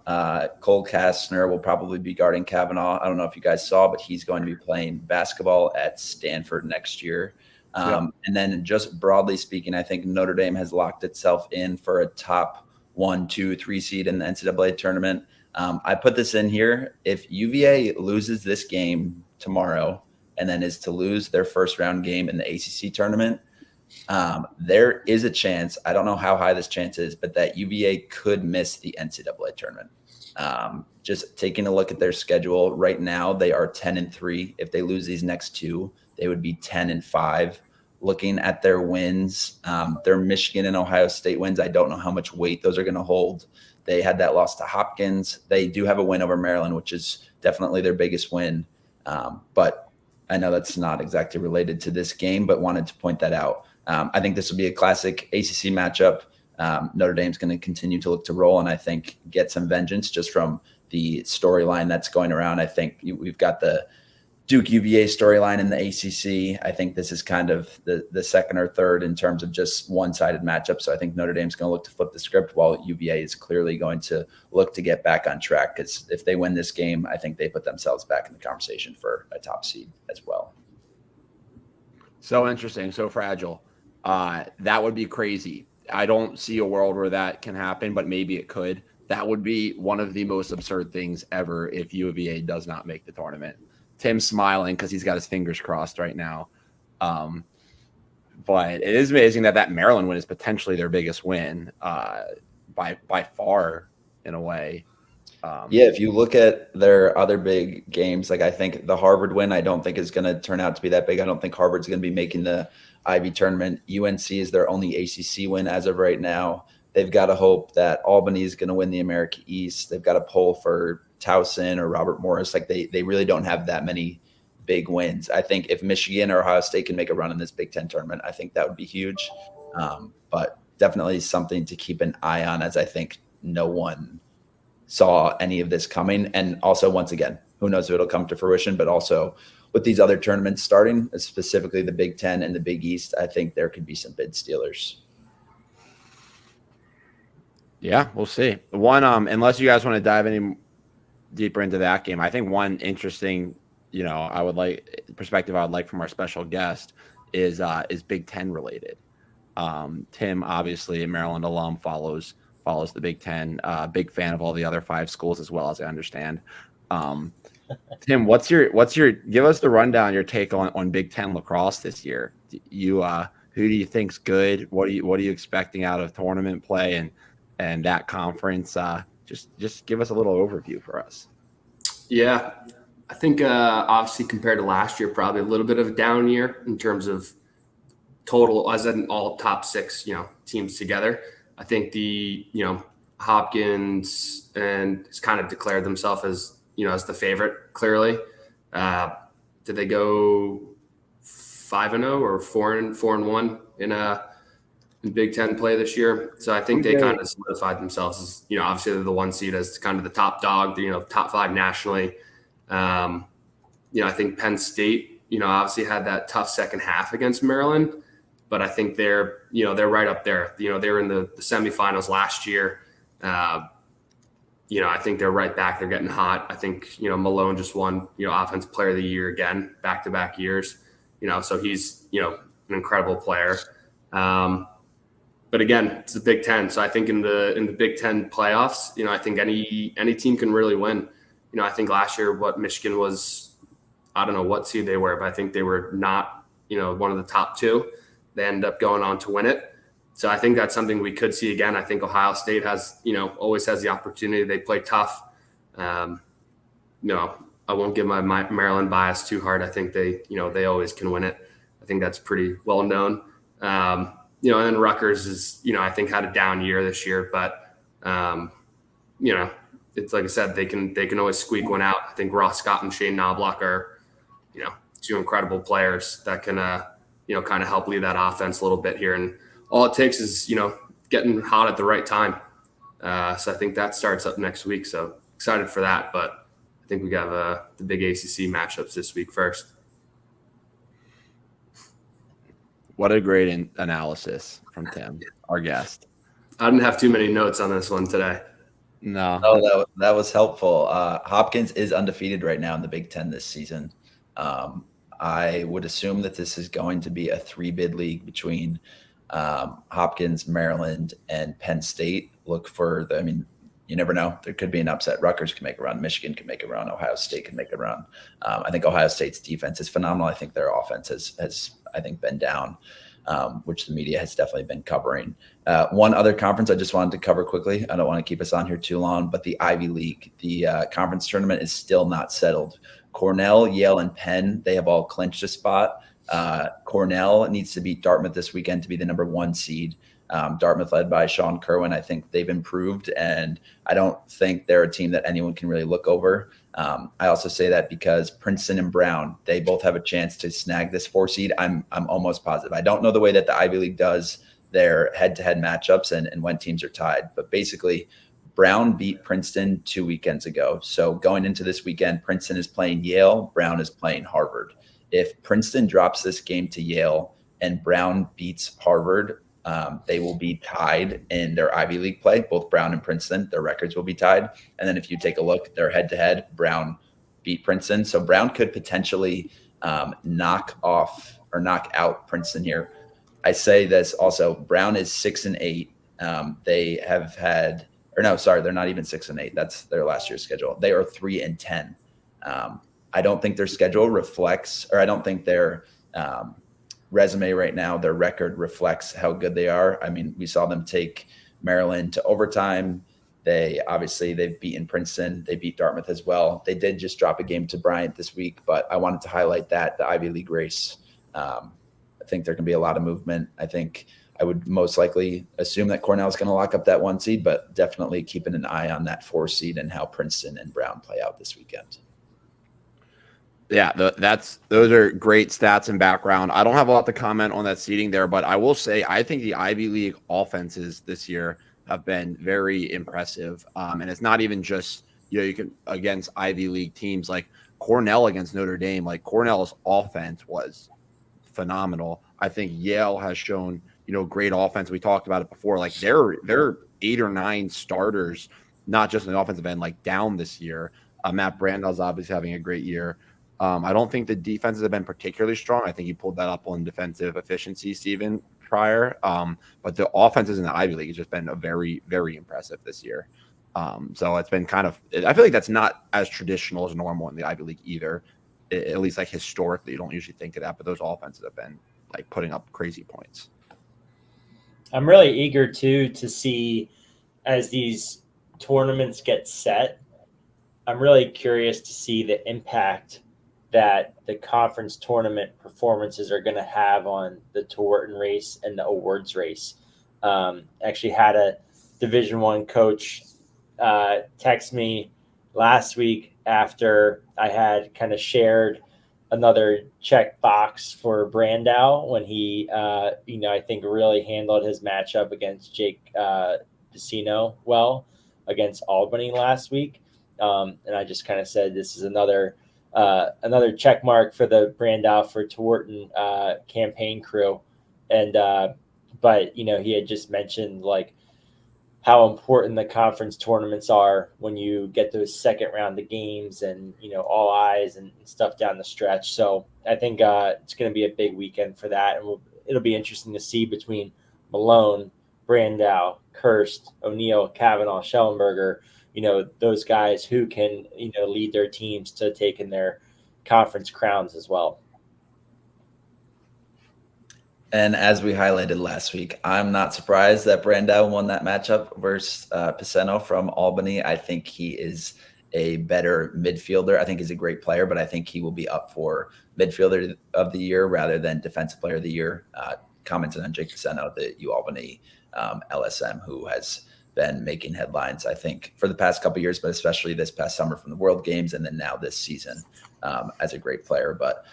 Cole Kastner will probably be guarding Kavanaugh. I don't know if you guys saw, but he's going to be playing basketball at Stanford next year. And then just broadly speaking, I think Notre Dame has locked itself in for a top 1, 2, 3 seed in the NCAA tournament. I put this in here. If UVA loses this game tomorrow and then is to lose their first round game in the ACC tournament, there is a chance, I don't know how high this chance is, but that UVA could miss the NCAA tournament. Just taking a look at their schedule right now, they are 10-3. If they lose these next 2, they would be 10-5. Looking at their wins, their Michigan and Ohio State wins, I don't know how much weight those are going to hold. They had that loss to Hopkins. They do have a win over Maryland, which is definitely their biggest win. But I know that's not exactly related to this game, but wanted to point that out. I think this will be a classic ACC matchup. Notre Dame's going to continue to look to roll and I think get some vengeance just from the storyline that's going around. I think we've got the Duke UVA storyline in the ACC. I think this is kind of the second or third in terms of just one-sided matchup. So I think Notre Dame's going to look to flip the script while UVA is clearly going to look to get back on track. Because if they win this game, I think they put themselves back in the conversation for a top seed as well. So interesting, so fragile. That would be crazy. I don't see a world where that can happen, but maybe it could. That would be one of the most absurd things ever if UVA does not make the tournament. Tim's smiling because he's got his fingers crossed right now. But it is amazing that Maryland win is potentially their biggest win by far in a way. If you look at their other big games, like I think the Harvard win, I don't think is going to turn out to be that big. I don't think Harvard's going to be making the Ivy tournament. UNC is their only ACC win as of right now. They've got to hope that Albany is going to win the America East. They've got to pull for Towson or Robert Morris. Like they really don't have that many big wins. I think if Michigan or Ohio State can make a run in this Big Ten tournament, I think that would be huge. But definitely something to keep an eye on, as I think no one saw any of this coming. And also, once again, who knows if it'll come to fruition, but also with these other tournaments starting, specifically the Big Ten and the Big East, I think there could be some bid stealers. Yeah, we'll see. One, unless you guys want to dive any deeper into that game, I think one interesting, I would like perspective I would like from our special guest is Big Ten related. Tim, obviously a Maryland alum, follows the Big Ten. Big fan of all the other 5 schools as well, as I understand. Tim, what's your give us the rundown, your take on Big Ten lacrosse this year? Who do you think's good? What are you expecting out of tournament play and that conference? Just give us a little overview for us. Yeah, I think obviously compared to last year, probably a little bit of a down year in terms of total, as in all top 6, teams together. I think the, Hopkins and has kind of declared themselves as, as the favorite, clearly. Did they go 5-0 or 4-1 in Big Ten play this year? So I think they kind of solidified themselves as, obviously they're the 1 seed as kind of the top dog, top 5 nationally. I think Penn State, obviously had that tough second half against Maryland, but I think they're right up there. They were in the semifinals last year. I think they're right back. They're getting hot. I think, Malone just won, Offensive Player of the Year again, back-to-back years, so he's, an incredible player. But again, it's the Big Ten. So I think in the Big Ten playoffs, I think any team can really win. I think last year Michigan was, I don't know what seed they were, but I think they were not, one of the top 2. They ended up going on to win it. So I think that's something we could see again. I think Ohio State has, always has the opportunity. They play tough. I won't give my Maryland bias too hard. I think they always can win it. I think that's pretty well known. And then Rutgers is, I think had a down year this year, but, it's like I said, they can always squeak one out. I think Ross Scott and Shane Knobloch are, 2 incredible players that can, kind of help lead that offense a little bit here. And all it takes is, getting hot at the right time. So I think that starts up next week. So excited for that. But I think we got the big ACC matchups this week first. What a great analysis from Tim, our guest. I didn't have too many notes on this one today. No, that was helpful. Hopkins is undefeated right now in the Big Ten this season. I would assume that this is going to be a 3-bid league between Hopkins, Maryland, and Penn State. Look for you never know. There could be an upset. Rutgers can make a run. Michigan can make a run. Ohio State can make a run. I think Ohio State's defense is phenomenal. I think their offense has been down, which the media has definitely been covering. One other conference I just wanted to cover quickly. I don't want to keep us on here too long, but the Ivy League, the conference tournament is still not settled. Cornell, Yale, and Penn, they have all clinched a spot. Cornell needs to beat Dartmouth this weekend to be the number 1 seed. Dartmouth, led by Sean Kerwin, I think they've improved, and I don't think they're a team that anyone can really look over. I also say that because Princeton and Brown, they both have a chance to snag this 4 seed. I'm almost positive. I don't know the way that the Ivy League does their head-to-head matchups and when teams are tied, but basically Brown beat Princeton 2 weekends ago. So going into this weekend, Princeton is playing Yale, Brown is playing Harvard. If Princeton drops this game to Yale and Brown beats Harvard, they will be tied in their Ivy League play, both Brown and Princeton. Their records will be tied. And then if you take a look, their head-to-head, Brown beat Princeton. So Brown could potentially knock out Princeton here. I say this also, Brown is 6-8. They have had, they're not even 6-8. That's their last year's schedule. They are 3-10. I don't think their schedule reflects, or I don't think their resume right now, their record reflects how good they are. I mean, we saw them take Maryland to overtime. They've beaten Princeton. They beat Dartmouth as well. They did just drop a game to Bryant this week, but I wanted to highlight that, the Ivy League race. I think there can be a lot of movement. I think I would most likely assume that Cornell is going to lock up that 1 seed, but definitely keeping an eye on that 4 seed and how Princeton and Brown play out this weekend. Yeah, those are great stats and background. I don't have a lot to comment on that seeding there, but I will say I think the Ivy League offenses this year have been very impressive. And it's not even just, you can against Ivy League teams like Cornell against Notre Dame. Like Cornell's offense was phenomenal. I think Yale has shown, great offense. We talked about it before. Like they're 8 or 9 starters, not just in the offensive end, like down this year. Matt Brandell's obviously having a great year. I don't think the defenses have been particularly strong. I think you pulled that up on defensive efficiency, Stephen, prior. But the offenses in the Ivy League has just been very, very impressive this year. So it's been I feel like that's not as traditional as normal in the Ivy League either. At least like historically, you don't usually think of that, but those offenses have been like putting up crazy points. I'm really eager to see as these tournaments get set. I'm really curious to see the impact that the conference tournament performances are going to have on the Tewarton race and the awards race. Actually had a Division I coach text me last week after I had kind of shared another check box for Brandow when he, I think really handled his matchup against Jake Decino well against Albany last week. And I just kind of said, this is another check mark for the Brandow for Tewarton campaign crew. And, but, he had just mentioned like how important the conference tournaments are when you get those second round of games and, all eyes and stuff down the stretch. So I think it's going to be a big weekend for that. And it'll be interesting to see between Malone, Brandow, Kirst, O'Neill, Kavanaugh, Schellenberger, those guys who can, lead their teams to taking their conference crowns as well. And as we highlighted last week, I'm not surprised that Brandow won that matchup versus Paceno from Albany. I think he is a better midfielder. I think he's a great player, but I think he will be up for midfielder of the year rather than defensive player of the year. Commented on Jake Paceno, the UAlbany LSM, who has been making headlines, I think, for the past couple of years, but especially this past summer from the World Games and then now this season as a great player. But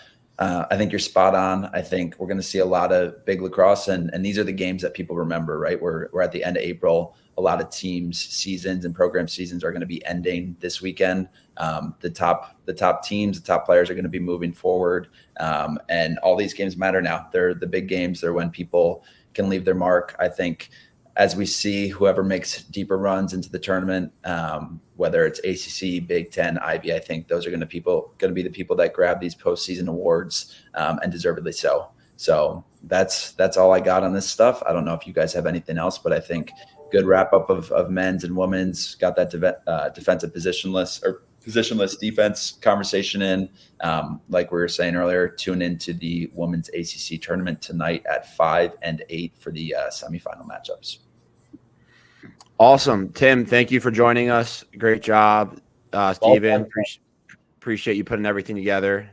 I think you're spot on. I think we're going to see a lot of big lacrosse, and these are the games that people remember, right? We're at the end of April. A lot of teams' seasons and program seasons are going to be ending this weekend. The top teams, the top players are going to be moving forward, and all these games matter now. They're the big games. They're when people can leave their mark. I think as we see whoever makes deeper runs into the tournament, whether it's ACC, Big Ten, Ivy, I think those are going to be the people that grab these postseason awards, and deservedly so. So that's all I got on this stuff. I don't know if you guys have anything else, but I think good wrap up of men's and women's. Got that defensive positionless defense conversation in. Like we were saying earlier, tune into the women's ACC tournament tonight at 5 and 8 for the semifinal matchups. Awesome. Tim, thank you for joining us. Great job. Steven, appreciate you putting everything together.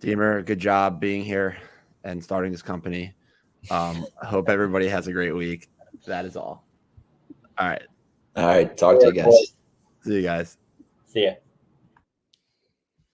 Deemer, good job being here and starting this company. I hope everybody has a great week. That is all. All right. Talk to you guys. See you guys. See ya.